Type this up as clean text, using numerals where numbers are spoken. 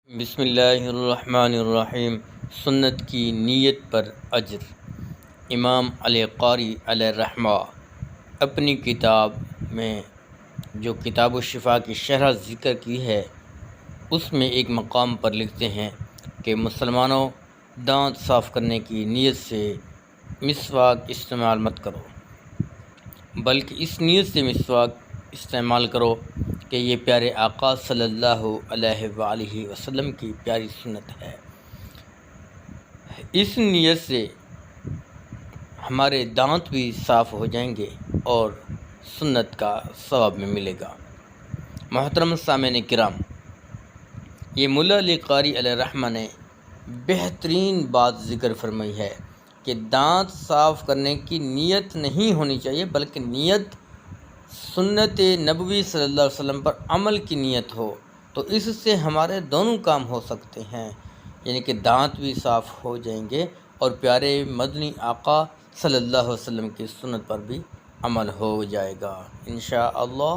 بسم اللہ الرحمن الرحیم۔ سنت کی نیت پر اجر۔ امام علی قاری علیہ الرحمہ اپنی کتاب میں جو کتاب الشفا کی شرح ذکر کی ہے اس میں ایک مقام پر لکھتے ہیں کہ مسلمانوں، دانت صاف کرنے کی نیت سے مسواک استعمال مت کرو، بلکہ اس نیت سے مسواک استعمال کرو کہ یہ پیارے آقا صلی اللہ علیہ وآلہ وسلم کی پیاری سنت ہے۔ اس نیت سے ہمارے دانت بھی صاف ہو جائیں گے اور سنت کا ثواب میں ملے گا۔ محترم سامعین کرام، یہ ملا علی قاری علیہ الرحمہ نے بہترین بات ذکر فرمائی ہے کہ دانت صاف کرنے کی نیت نہیں ہونی چاہیے، بلکہ نیت سنت نبوی صلی اللہ علیہ وسلم پر عمل کی نیت ہو، تو اس سے ہمارے دونوں کام ہو سکتے ہیں، یعنی کہ دانت بھی صاف ہو جائیں گے اور پیارے مدنی آقا صلی اللہ علیہ وسلم کی سنت پر بھی عمل ہو جائے گا انشاءاللہ۔